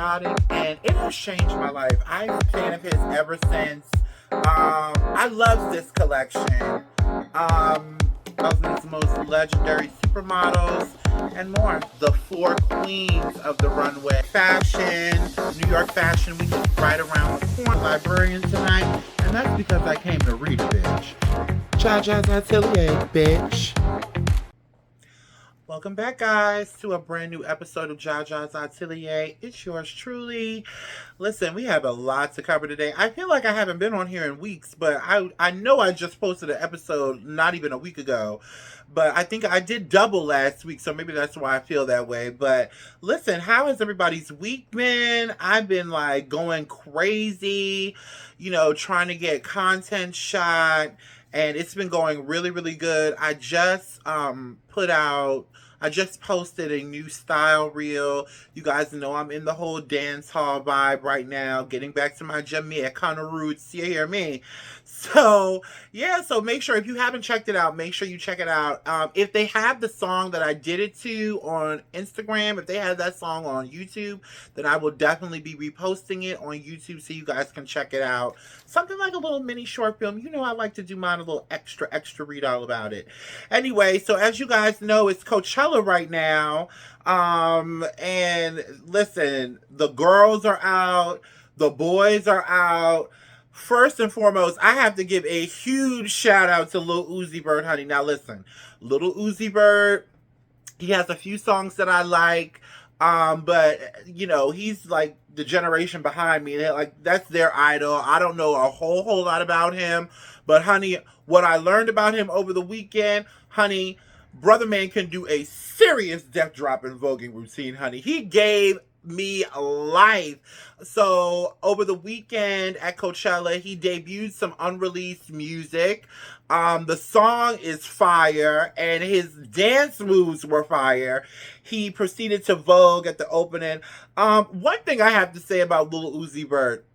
Patriotic, and it has changed my life. I'm a fan of his ever since. I love this collection. Of his most legendary supermodels and more. The four queens of the runway. Fashion, New York Fashion Week is right around the corner. Librarian tonight, and that's because I came to read a bitch. Jaja's Atelier, bitch. Welcome back, guys, to a brand new episode of Jaja's Atelier. It's yours truly. Listen, we have a lot to cover today. I feel like I haven't been on here in weeks, but I know I just posted an episode not even a week ago. But I think I did double last week, so maybe that's why I feel that way. But listen, how has everybody's week been? I've been like going crazy, trying to get content shot, and it's been going really, really good. I just posted a new style reel. You guys know I'm in the whole dance hall vibe right now, getting back to my Jamaican roots. You hear me? So make sure, if you haven't checked it out, make sure you check it out. If they have the song that I did it to on Instagram, if they have that song on YouTube, then I will definitely be reposting it on YouTube so you guys can check it out. Something like a little mini short film. I like to do mine a little extra read all about it. Anyway, so as you guys know, it's Coachella right now. And listen, the girls are out, the boys are out. First and foremost, I have to give a huge shout out to Lil Uzi Vert, honey. Now listen, Lil Uzi Vert, he has a few songs that I like, but he's like the generation behind me. That's their idol. I don't know a whole lot about him, but honey, what I learned about him over the weekend, honey, brother man can do a serious death drop and voguing routine, honey. He gave me life. So over the weekend at Coachella, he debuted some unreleased music. The song is fire, and his dance moves were fire. He proceeded to vogue at the opening. One thing I have to say about Lil Uzi Vert,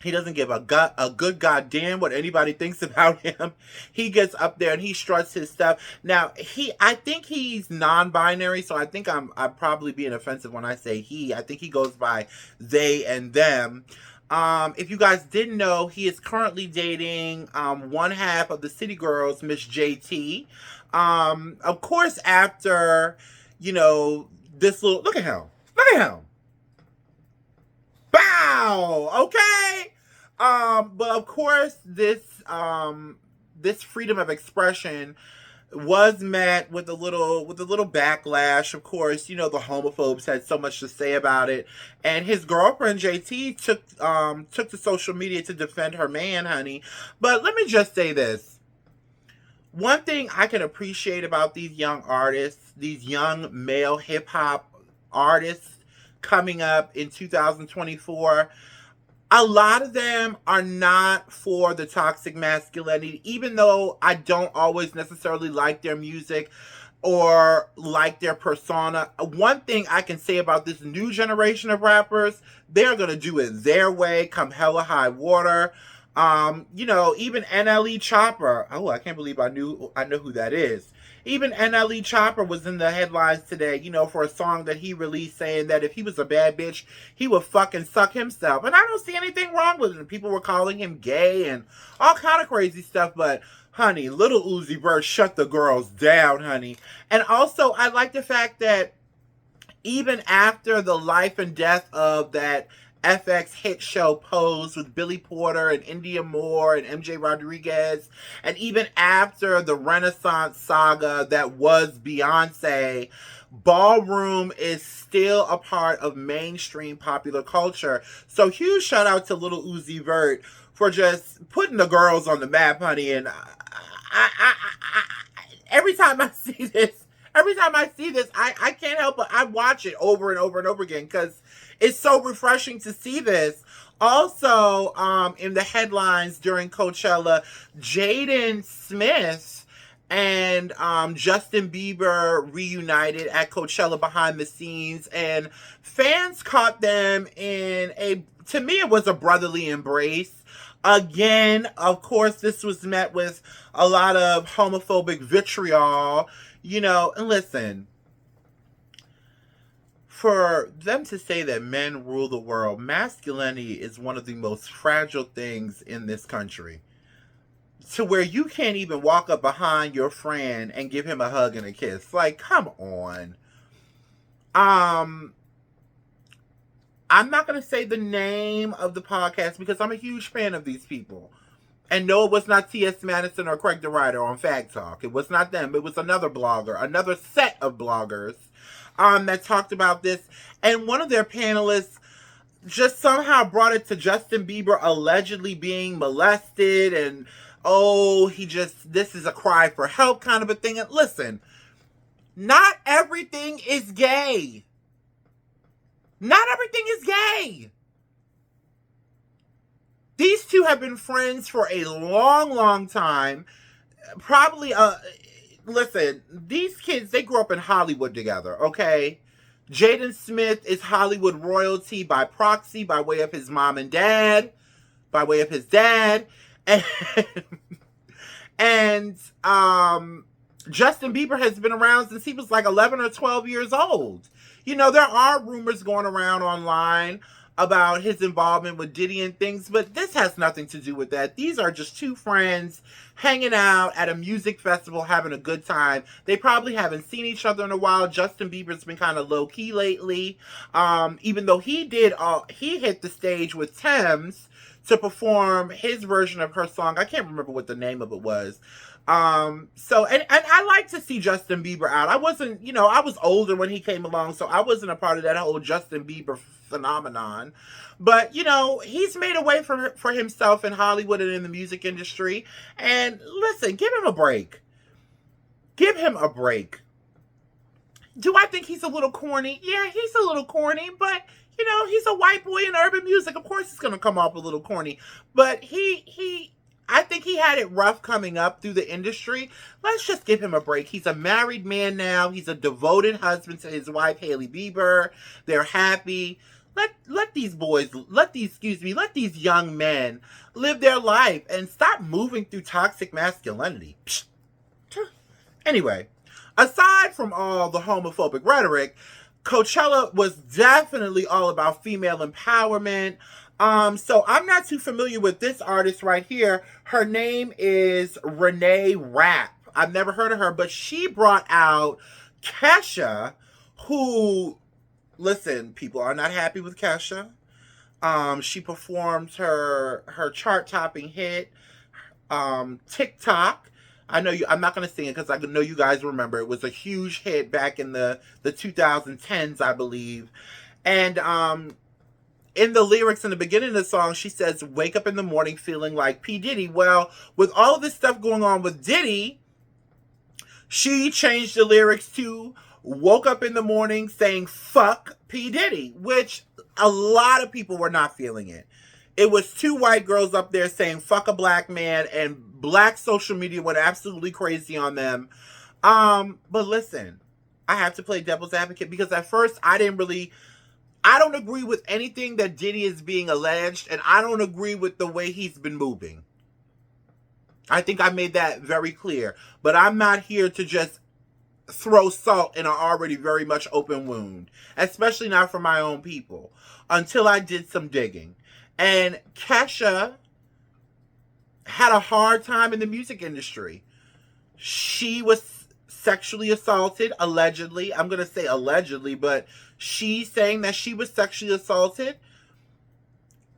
he doesn't give a good goddamn what anybody thinks about him. He gets up there and he struts his stuff. Now, I think he's non-binary, so I think I'm probably being offensive when I say he. I think he goes by they and them. If you guys didn't know, he is currently dating one half of the City Girls, Miss JT. Of course, after, this little... Look at him. Look at him. Bow! Okay? But of course, this freedom of expression was met with a little backlash. Of course, the homophobes had so much to say about it, and his girlfriend JT took to social media to defend her man, honey. But let me just say this. One thing I can appreciate about these young artists, these young male hip-hop artists coming up in 2024, a lot of them are not for the toxic masculinity, even though I don't always necessarily like their music or like their persona. One thing I can say about this new generation of rappers, they're going to do it their way, come hella high water. Even NLE Chopper. Oh, I can't believe I know who that is. Even NLE Chopper was in the headlines today, for a song that he released saying that if he was a bad bitch, he would fucking suck himself. And I don't see anything wrong with it. People were calling him gay and all kind of crazy stuff. But, honey, little Uzi Vert shut the girls down, honey. And also, I like the fact that even after the life and death of that FX hit show Pose with Billy Porter and India Moore and MJ Rodriguez, and even after the Renaissance saga that was Beyonce, ballroom is still a part of mainstream popular culture. So huge shout out to Little Uzi Vert for just putting the girls on the map, honey. And every time I see this, I can't help but I watch it over and over and over again because it's so refreshing to see this. Also, in the headlines during Coachella, Jaden Smith and Justin Bieber reunited at Coachella behind the scenes, and fans caught them in to me, it was a brotherly embrace. Again, of course, this was met with a lot of homophobic vitriol, and listen. for them to say that men rule the world, masculinity is one of the most fragile things in this country. To where you can't even walk up behind your friend and give him a hug and a kiss. Like, come on. Um, I'm not going to say the name of the podcast because I'm a huge fan of these people. And no, it was not T.S. Madison or Craig the Writer on Fact Talk. It was not them. It was another blogger, another set of bloggers that talked about this. And one of their panelists just somehow brought it to Justin Bieber allegedly being molested and, oh, this is a cry for help kind of a thing. And listen, not everything is gay. Not everything is gay. These two have been friends for a long, long time. Probably, listen, these kids, they grew up in Hollywood together, okay? Jaden Smith is Hollywood royalty by proxy, by way of his mom and dad, by way of his dad. And Justin Bieber has been around since he was like 11 or 12 years old. You know, there are rumors going around online about his involvement with Diddy and things, but this has nothing to do with that. These are just two friends hanging out at a music festival, having a good time. They probably haven't seen each other in a while. Justin Bieber's been kind of low-key lately, even though he hit the stage with Thames to perform his version of her song. I can't remember what the name of it was. So I like to see Justin Bieber out. I wasn't, I was older when he came along, so I wasn't a part of that whole Justin Bieber phenomenon. But, he's made a way for himself in Hollywood and in the music industry. And listen, give him a break. Give him a break. Do I think he's a little corny? Yeah, he's a little corny, but, he's a white boy in urban music. Of course it's going to come off a little corny. But I think he had it rough coming up through the industry. Let's just give him a break. He's a married man now. He's a devoted husband to his wife, Hailey Bieber. They're happy. Let these young men live their life and stop moving through toxic masculinity. Psh. Anyway, aside from all the homophobic rhetoric, Coachella was definitely all about female empowerment. So I'm not too familiar with this artist right here. Her name is Renee Rapp. I've never heard of her, but she brought out Kesha, who, listen, people are not happy with Kesha. She performed her chart-topping hit, TikTok. I'm not going to sing it because I know you guys remember. It was a huge hit back in the 2010s, I believe. And, in the lyrics in the beginning of the song, she says, wake up in the morning feeling like P. Diddy. Well, with all of this stuff going on with Diddy, she changed the lyrics to woke up in the morning saying fuck P. Diddy, which a lot of people were not feeling it. It was two white girls up there saying fuck a black man, and black social media went absolutely crazy on them. But listen, I have to play devil's advocate because at first I don't agree with anything that Diddy is being alleged, and I don't agree with the way he's been moving. I think I made that very clear. But I'm not here to just throw salt in an already very much open wound, especially not for my own people, until I did some digging. And Kesha had a hard time in the music industry. She was sexually assaulted, allegedly. I'm going to say allegedly, but she's saying that she was sexually assaulted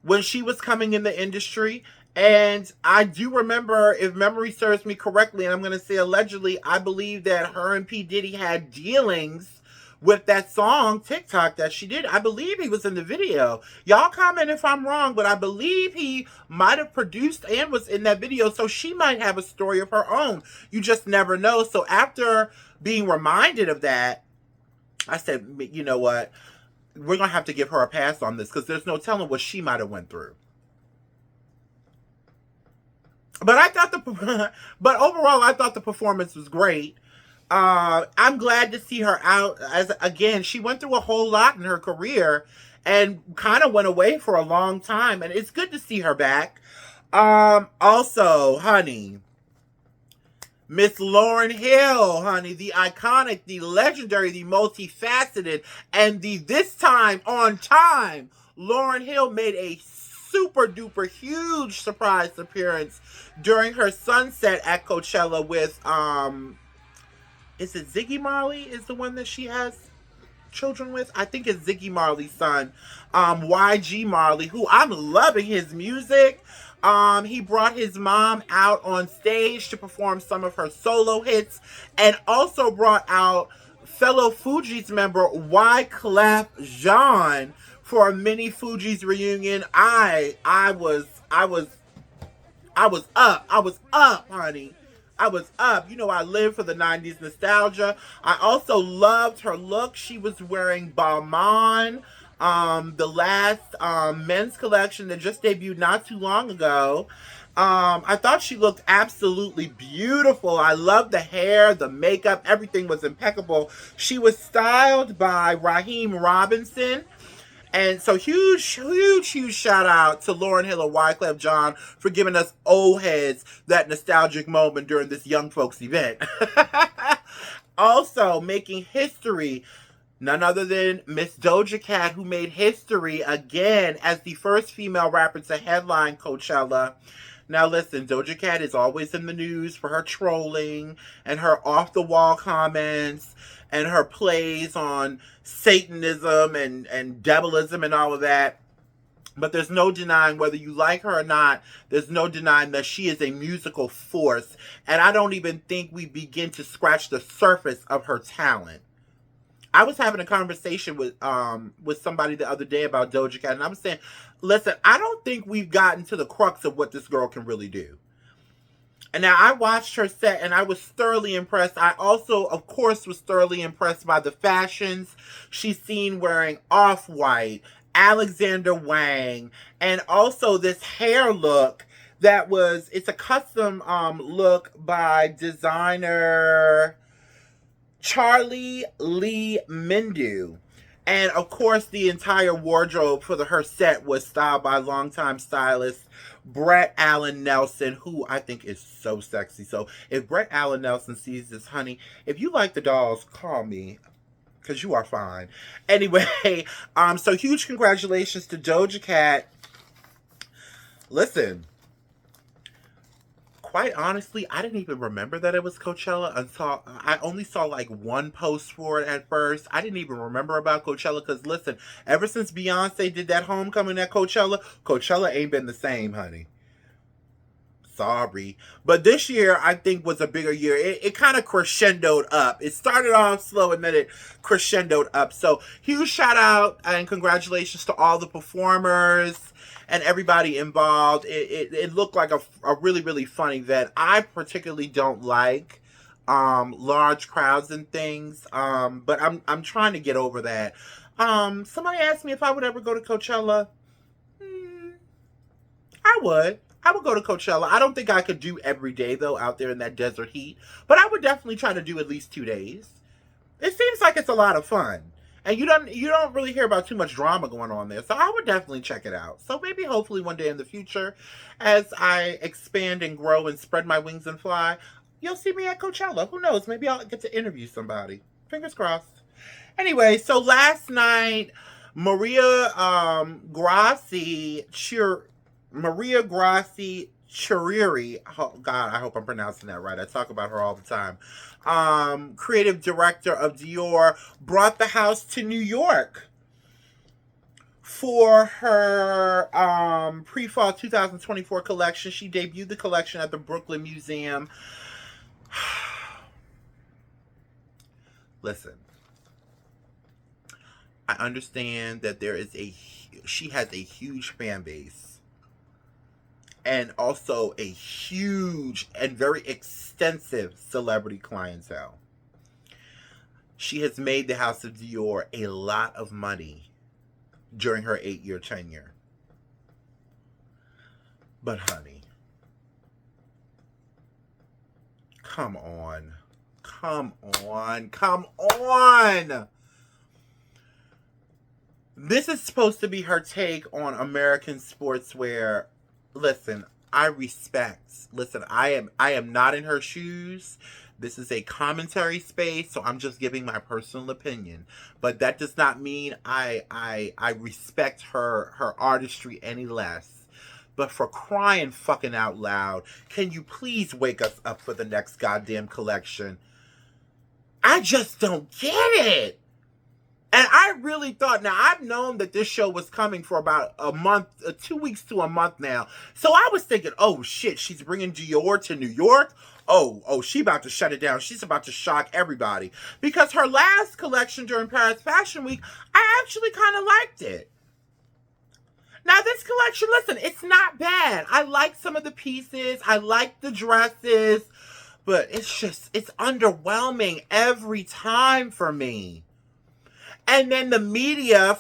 when she was coming in the industry. And I do remember, if memory serves me correctly, and I'm going to say allegedly, I believe that her and P. Diddy had dealings with that song, TikTok, that she did. I believe he was in the video. Y'all comment if I'm wrong, but I believe he might have produced and was in that video, so she might have a story of her own. You just never know. So after being reminded of that, I said, you know what? We're going to have to give her a pass on this because there's no telling what she might have went through. But but overall, I thought the performance was great. I'm glad to see her out. Again, she went through a whole lot in her career and kind of went away for a long time, and it's good to see her back. Also, honey, Miss Lauryn Hill, honey, the iconic, the legendary, the multifaceted, and the this time on time. Lauryn Hill made a super duper huge surprise appearance during her sunset at Coachella with is it Ziggy Marley is the one that she has children with? I think it's Ziggy Marley's son, YG Marley, who I'm loving his music. He brought his mom out on stage to perform some of her solo hits, and also brought out fellow Fugees member Wyclef Jean for a mini Fugees reunion. I was up. I was up, honey. I was up. You know, I live for the 90s nostalgia. I also loved her look. She was wearing Balmain, the last men's collection that just debuted not too long ago. I thought she looked absolutely beautiful. I loved the hair, the makeup, everything was impeccable. She was styled by Raheem Robinson. And so huge shout out to Lauryn Hill and Wyclef Jean for giving us old heads that nostalgic moment during this young folks event. Also making history, none other than Miss Doja Cat, who made history again as the first female rapper to headline Coachella. Now listen, Doja Cat is always in the news for her trolling and her off-the-wall comments and her plays on Satanism and devilism and all of that. But there's no denying, whether you like her or not, there's no denying that she is a musical force. And I don't even think we begin to scratch the surface of her talent. I was having a conversation with somebody the other day about Doja Cat, and I was saying, listen, I don't think we've gotten to the crux of what this girl can really do. And now I watched her set and I was thoroughly impressed. I also, of course, was thoroughly impressed by the fashions she's seen wearing Off-White, Alexander Wang, and also this hair look that was, it's a custom look by designer Charlie Lee Mindu. And of course, the entire wardrobe for her set was styled by longtime stylist Brett Allen Nelson, who I think is so sexy. So if Brett Allen Nelson sees this, honey, if you like the dolls, call me, because you are fine. Anyway, so huge congratulations to Doja Cat. Listen, quite honestly, I didn't even remember that it was Coachella until I only saw like one post for it at first. I didn't even remember about Coachella because listen, ever since Beyonce did that homecoming at Coachella, Coachella ain't been the same, honey. Sorry. But this year, I think, was a bigger year. It kind of crescendoed up. It started off slow and then it crescendoed up. So huge shout out and congratulations to all the performers and everybody involved. It looked like a really, really fun event. I particularly don't like large crowds and things, but I'm trying to get over that. Somebody asked me if I would ever go to Coachella. I would. I would go to Coachella. I don't think I could do every day though out there in that desert heat, but I would definitely try to do at least 2 days. It seems like it's a lot of fun. And you don't really hear about too much drama going on there. So I would definitely check it out. So maybe hopefully one day in the future, as I expand and grow and spread my wings and fly, you'll see me at Coachella. Who knows? Maybe I'll get to interview somebody. Fingers crossed. Anyway, so last night, Maria Grassi Chiriri, oh God, I hope I'm pronouncing that right. I talk about her all the time. Creative director of Dior, brought the house to New York for her pre-fall 2024 collection. She debuted the collection at the Brooklyn Museum. Listen, I understand that she has a huge fan base. And also a huge and very extensive celebrity clientele. She has made the House of Dior a lot of money during her 8-year tenure. But honey, come on. Come on. Come on. This is supposed to be her take on American sportswear. Listen, I respect. Listen, I am not in her shoes. This is a commentary space, so I'm just giving my personal opinion. But that does not mean I respect her artistry any less. But for crying fucking out loud, can you please wake us up for the next goddamn collection? I just don't get it. And I really thought, now I've known that this show was coming for about a month, 2 weeks to a month now. So I was thinking, oh shit, she's bringing Dior to New York. Oh, she about to shut it down. She's about to shock everybody. Because her last collection during Paris Fashion Week, I actually kind of liked it. Now this collection, listen, it's not bad. I like some of the pieces. I like the dresses. But it's underwhelming every time for me. And then the media,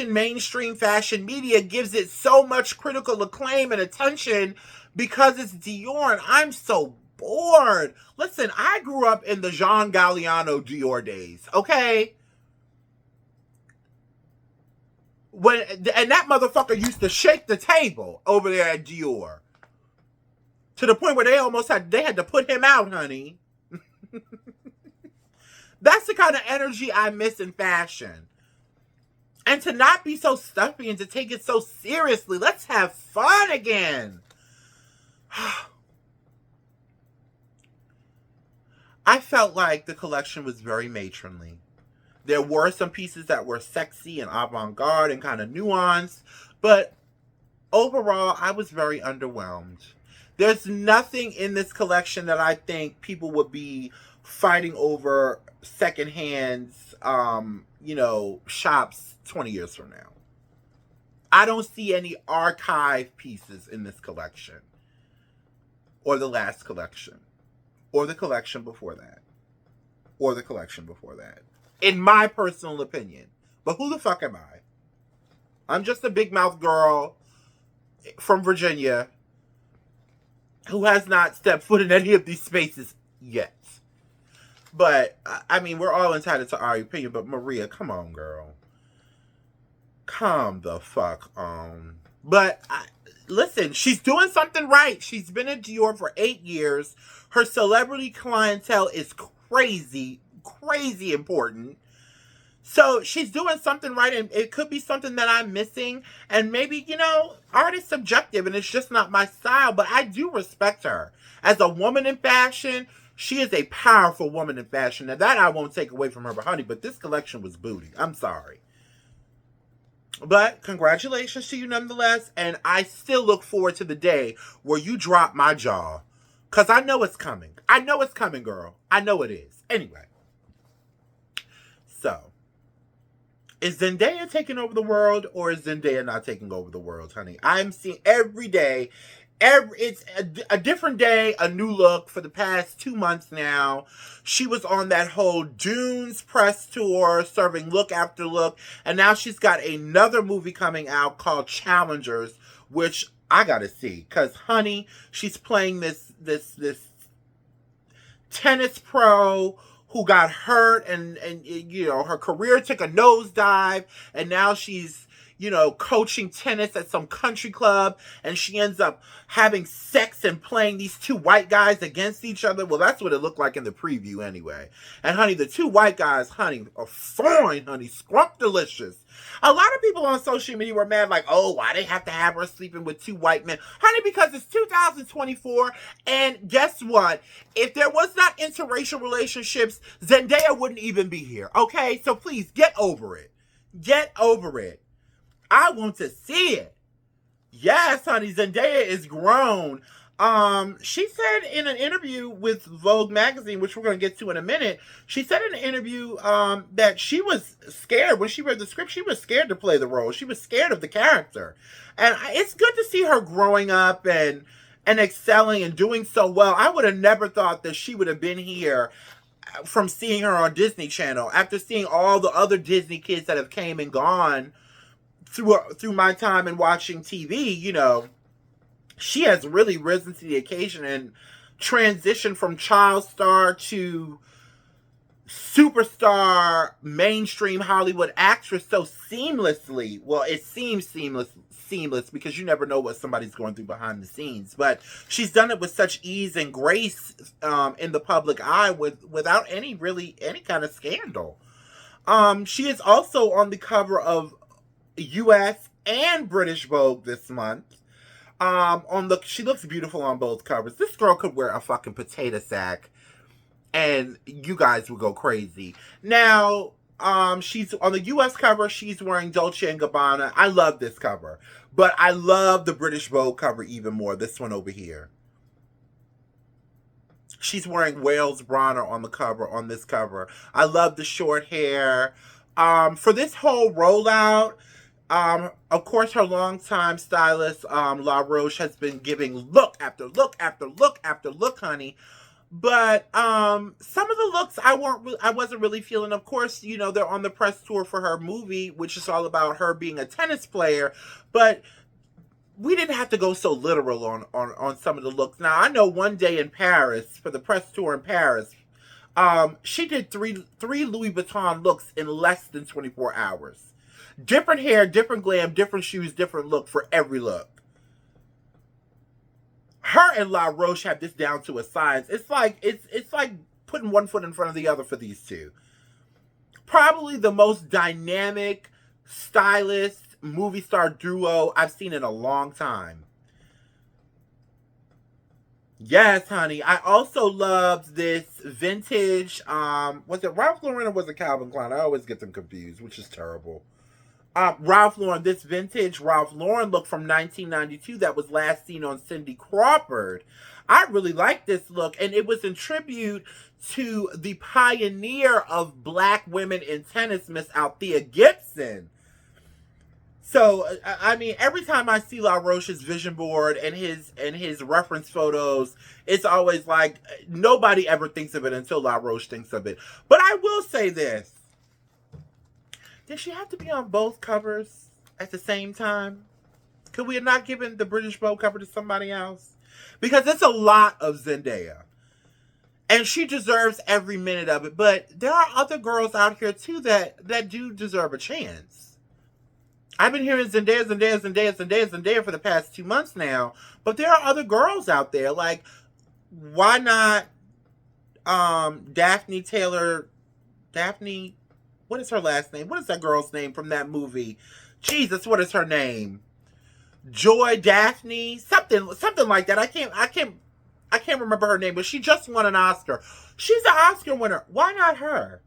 mainstream fashion media, gives it so much critical acclaim and attention because it's Dior, and I'm so bored. Listen, I grew up in the Jean Galliano Dior days, okay? And that motherfucker used to shake the table over there at Dior. To the point where they had to put him out, honey. That's the kind of energy I miss in fashion. And to not be so stuffy and to take it so seriously. Let's have fun again. I felt like the collection was very matronly. There were some pieces that were sexy and avant-garde and kind of nuanced. But overall, I was very underwhelmed. There's nothing in this collection that I think people would be fighting over secondhand, shops 20 years from now. I don't see any archive pieces in this collection, or the last collection, or the collection before that, or the collection before that, in my personal opinion. But who the fuck am I? I'm just a big mouth girl from Virginia who has not stepped foot in any of these spaces yet. But, I mean, we're all entitled to our opinion, but Maria, come on, girl. Calm the fuck on. But, listen, she's doing something right. She's been at Dior for 8 years. Her celebrity clientele is crazy important. So she's doing something right, and it could be something that I'm missing. And maybe, art is subjective, and it's just not my style. But I do respect her. As a woman in fashion, she is a powerful woman in fashion. Now, that I won't take away from her, but honey, but this collection was booty. I'm sorry. But congratulations to you nonetheless. And I still look forward to the day where you drop my jaw. Because I know it's coming. I know it's coming, girl. I know it is. Anyway. So, is Zendaya taking over the world, or is Zendaya not taking over the world, honey? I'm seeing every day, it's a different day, a new look for the past 2 months now. She was on that whole Dunes press tour, serving look after look, and now she's got another movie coming out called Challengers, which I gotta see, because, honey, she's playing this tennis pro who got hurt and her career took a nosedive, and now she's coaching tennis at some country club, and she ends up having sex and playing these two white guys against each other. Well, that's what it looked like in the preview anyway. And honey, the two white guys, honey, are fine, honey, scrumptious. A lot of people on social media were mad, like, oh, why they have to have her sleeping with two white men? Honey, because it's 2024, and guess what? If there was not interracial relationships, Zendaya wouldn't even be here, okay? So please, get over it. Get over it. I want to see it. Yes, honey, Zendaya is grown. She said in an interview with Vogue magazine, which we're going to get to in a minute, she said in an interview that she was scared. When she read the script, she was scared to play the role. She was scared of the character. And it's good to see her growing up and excelling and doing so well. I would have never thought that she would have been here from seeing her on Disney Channel, after seeing all the other Disney kids that have came and gone through my time in watching TV. She has really risen to the occasion and transitioned from child star to superstar mainstream Hollywood actress so seamlessly. Well, it seems seamless because you never know what somebody's going through behind the scenes. But she's done it with such ease and grace in the public eye without any kind of scandal. She is also on the cover of U.S. and British Vogue this month. She looks beautiful on both covers. This girl could wear a fucking potato sack and you guys would go crazy. Now, she's on the US cover, she's wearing Dolce and Gabbana. I love this cover, but I love the British Vogue cover even more. This one over here. She's wearing Wales Bronner on the cover, on this cover. I love the short hair. For this whole rollout, of course, her longtime stylist, La Roche, has been giving look after look after look after look, honey. But some of the looks I wasn't really feeling. Of course, you know, they're on the press tour for her movie, which is all about her being a tennis player. But we didn't have to go so literal on some of the looks. Now, I know one day in Paris, for the press tour in Paris, she did three Louis Vuitton looks in less than 24 hours. Different hair, different glam, different shoes, different look for every look. Her and La Roche have this down to a science. It's like putting one foot in front of the other for these two. Probably the most dynamic, stylist, movie star duo I've seen in a long time. Yes, honey. I also loved this vintage. Was it Ralph Lauren or was it Calvin Klein? I always get them confused, which is terrible. Ralph Lauren, this vintage Ralph Lauren look from 1992 that was last seen on Cindy Crawford. I really like this look, and it was in tribute to the pioneer of black women in tennis, Miss Althea Gibson. So, I mean, every time I see La Roche's vision board and his reference photos, it's always like nobody ever thinks of it until La Roche thinks of it. But I will say this. Did she have to be on both covers at the same time? Could we have not given the British Vogue cover to somebody else? Because it's a lot of Zendaya. And she deserves every minute of it. But there are other girls out here, too, that do deserve a chance. I've been hearing Zendaya for the past 2 months now. But there are other girls out there. Like, why not Daphne... What is her last name? What is that girl's name from that movie? Jesus, what is her name? Joy Daphne? Something like that. I can't remember her name, but she just won an Oscar. She's an Oscar winner. Why not her?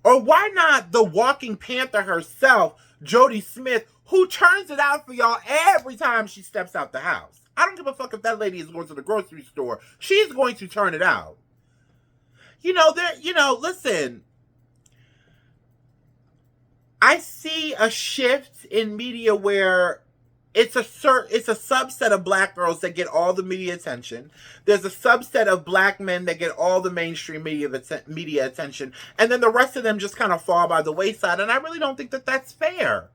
Or why not the walking panther herself, Jodie Smith, who turns it out for y'all every time she steps out the house? I don't give a fuck if that lady is going to the grocery store. She's going to turn it out. Listen, I see a shift in media where it's a subset of black girls that get all the media attention. There's a subset of black men that get all the mainstream media attention, and then the rest of them just kind of fall by the wayside. And I really don't think that that's fair.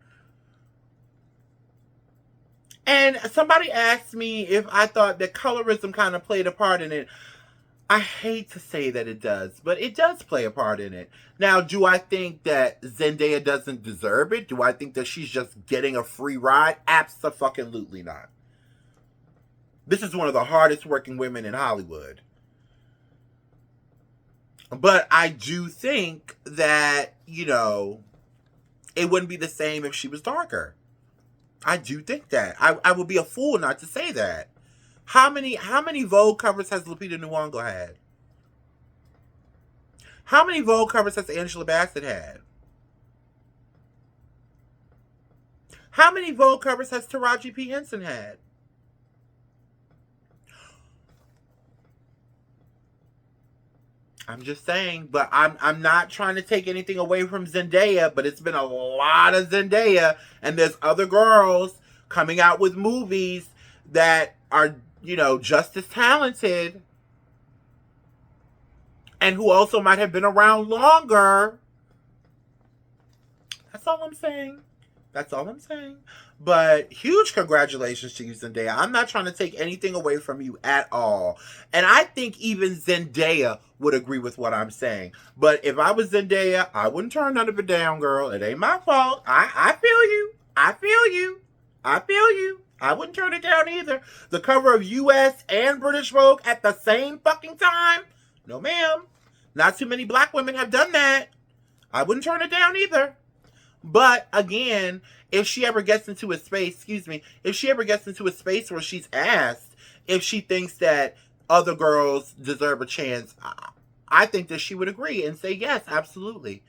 And somebody asked me if I thought that colorism kind of played a part in it. I hate to say that it does, but it does play a part in it. Now, do I think that Zendaya doesn't deserve it? Do I think that she's just getting a free ride? Abso-fucking-lutely not. This is one of the hardest working women in Hollywood. But I do think that, it wouldn't be the same if she was darker. I do think that. I would be a fool not to say that. How many Vogue covers has Lupita Nyong'o had? How many Vogue covers has Angela Bassett had? How many Vogue covers has Taraji P. Henson had? I'm just saying, but I'm not trying to take anything away from Zendaya, but it's been a lot of Zendaya, and there's other girls coming out with movies that are just as talented and who also might have been around longer. That's all I'm saying. That's all I'm saying. But huge congratulations to you, Zendaya. I'm not trying to take anything away from you at all. And I think even Zendaya would agree with what I'm saying. But if I was Zendaya, I wouldn't turn none of it down, girl. It ain't my fault. I feel you. I feel you. I feel you. I wouldn't turn it down either. The cover of US and British Vogue at the same fucking time? No, ma'am. Not too many black women have done that. I wouldn't turn it down either. But again, if she ever gets into a space, if she ever gets into a space where she's asked if she thinks that other girls deserve a chance, I think that she would agree and say yes, absolutely.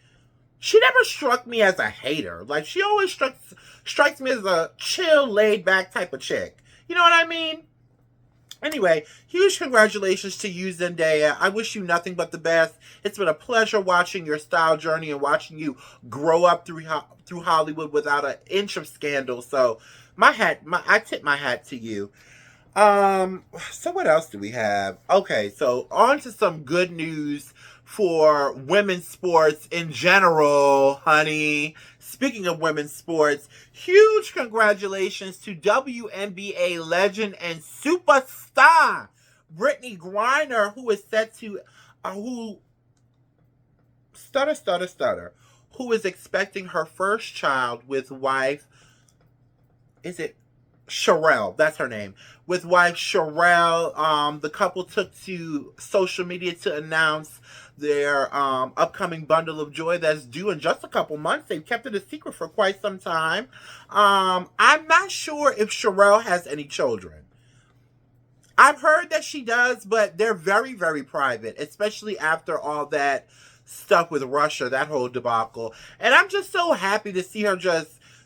She never struck me as a hater. Like, she always strikes me as a chill, laid back type of chick. You know what I mean? Anyway, huge congratulations to you, Zendaya. I wish you nothing but the best. It's been a pleasure watching your style journey and watching you grow up through Hollywood without an inch of scandal. So, I tip my hat to you. So what else do we have? Okay, so on to some good news for women's sports in general, honey. Speaking of women's sports, huge congratulations to WNBA legend and superstar Brittany Griner, who is set to, who is expecting her first child with wife, is it Sherelle? That's her name. With wife Sherelle, the couple took to social media to announce their upcoming bundle of joy that's due in just a couple months. They've kept it a secret for quite some time. I'm not sure if Sherelle has any children. I've heard that she does, but they're very, very private, especially after all that stuff with Russia, that whole debacle. And I'm just so happy to see her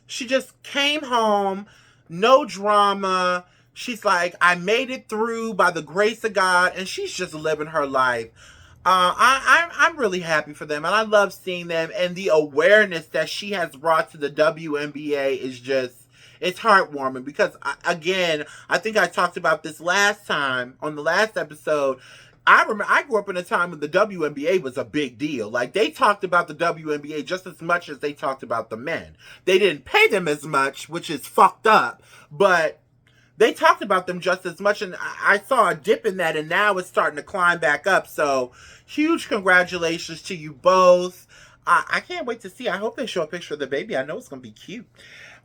she just came home, no drama. She's like, I made it through by the grace of God, and she's just living her life. I'm really happy for them, and I love seeing them, and the awareness that she has brought to the WNBA is just, it's heartwarming because, again, I think I talked about this last time on the last episode. I remember I grew up in a time when the WNBA was a big deal. Like, they talked about the WNBA just as much as they talked about the men. They didn't pay them as much, which is fucked up, but they talked about them just as much, and I saw a dip in that, and now it's starting to climb back up. So, huge congratulations to you both. I can't wait to see. I hope they show a picture of the baby. I know it's going to be cute.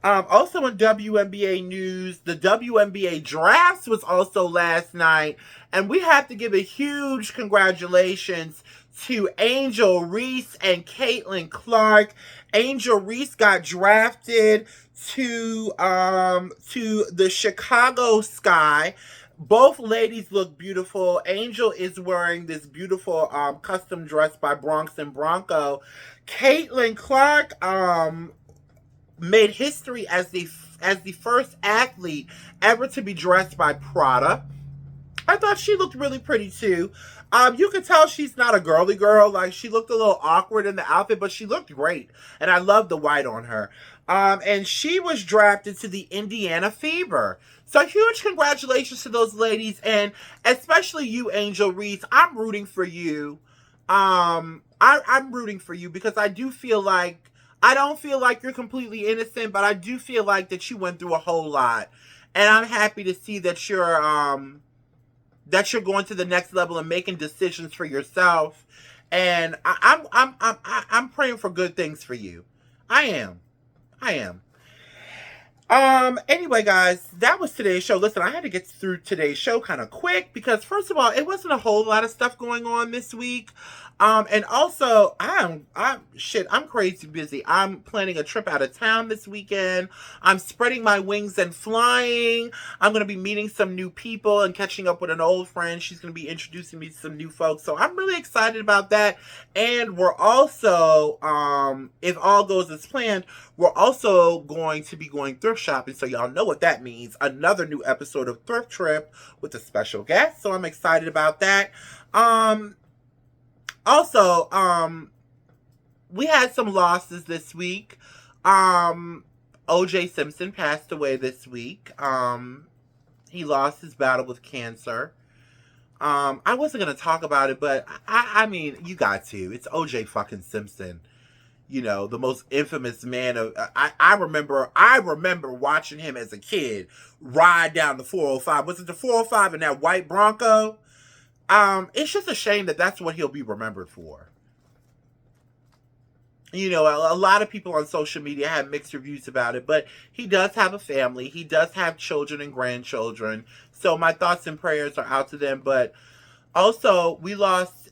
Also in WNBA news, the WNBA drafts was also last night, and we have to give a huge congratulations to Angel Reese and Caitlin Clark. Angel Reese got drafted to the Chicago Sky. Both ladies look beautiful. Angel is wearing this beautiful custom dress by Bronx and Bronco. Caitlin Clark made history as the first athlete ever to be dressed by Prada. I thought she looked really pretty too. You could tell she's not a girly girl. Like, she looked a little awkward in the outfit, but she looked great. And I love the white on her. And she was drafted to the Indiana Fever. So huge congratulations to those ladies, and especially you, Angel Reese. I'm rooting for you. I'm rooting for you because I do feel like, I don't feel like you're completely innocent, but I do feel like that you went through a whole lot. And I'm happy to see that you're going to the next level and making decisions for yourself. And I'm praying for good things for you. I am. Anyway, guys, that was today's show. Listen, I had to get through today's show kind of quick because, first of all, it wasn't a whole lot of stuff going on this week. And also, I'm crazy busy. I'm planning a trip out of town this weekend. I'm spreading my wings and flying. I'm going to be meeting some new people and catching up with an old friend. She's going to be introducing me to some new folks. So I'm really excited about that. And we're also, if all goes as planned, we're also going to be going thrift shopping. So y'all know what that means. Another new episode of Thrift Trip with a special guest. So I'm excited about that. Also, we had some losses this week. O.J. Simpson passed away this week. He lost his battle with cancer. I wasn't going to talk about it, but I mean, you got to. It's O.J. fucking Simpson. you know, the most infamous man of I remember watching him as a kid ride down the 405. Was it the 405 in that white Bronco? It's just a shame that that's what he'll be remembered for. You know, a lot of people on social media have mixed reviews about it, but he does have a family. He does have children and grandchildren. So my thoughts and prayers are out to them. But also, we lost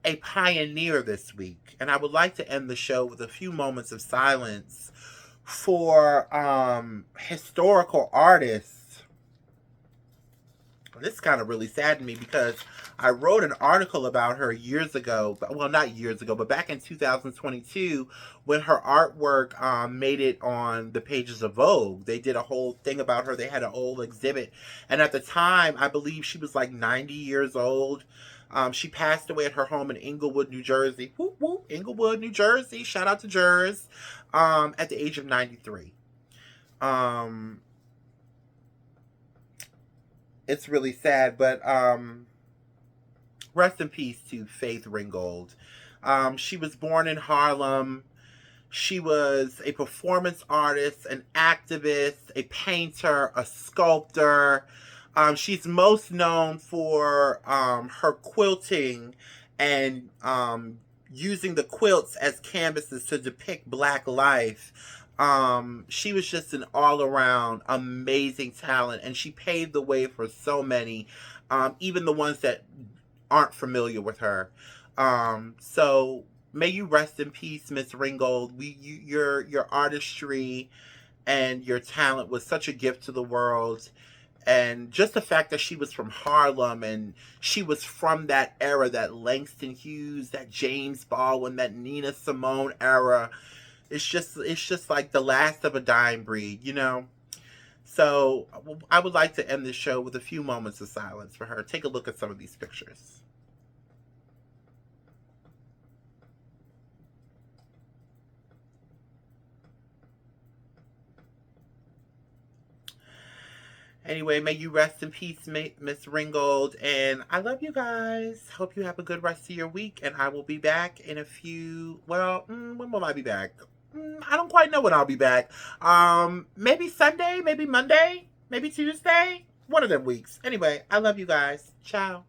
a pioneer this week, and I would like to end the show with a few moments of silence for historical artists. This kind of really saddened me because I wrote an article about her years ago. Well, not years ago, but back in 2022 when her artwork made it on the pages of Vogue. They did a whole thing about her. They had an old exhibit. And at the time, I believe she was like 90 years old. She passed away at her home in Englewood, New Jersey. Whoop, whoop, Englewood, New Jersey. Shout out to Jers. At the age of 93. It's really sad, but rest in peace to Faith Ringgold. She was born in Harlem. She was a performance artist, an activist, a painter, a sculptor. She's most known for her quilting and using the quilts as canvases to depict Black life. She was just an all around amazing talent, and she paved the way for so many, even the ones that aren't familiar with her. So may you rest in peace, Miss Ringgold. Your artistry and your talent was such a gift to the world. And just the fact that she was from Harlem and she was from that era, that Langston Hughes, that James Baldwin, that Nina Simone era, it's just like the last of a dying breed, you know? So I would like to end this show with a few moments of silence for her. Take a look at some of these pictures. Anyway, may you rest in peace, Miss Ringgold. And I love you guys. Hope you have a good rest of your week. And I will be back in a few. Well, when will I be back? I don't quite know when I'll be back. Maybe Sunday, maybe Monday, maybe Tuesday. One of them weeks. Anyway, I love you guys. Ciao.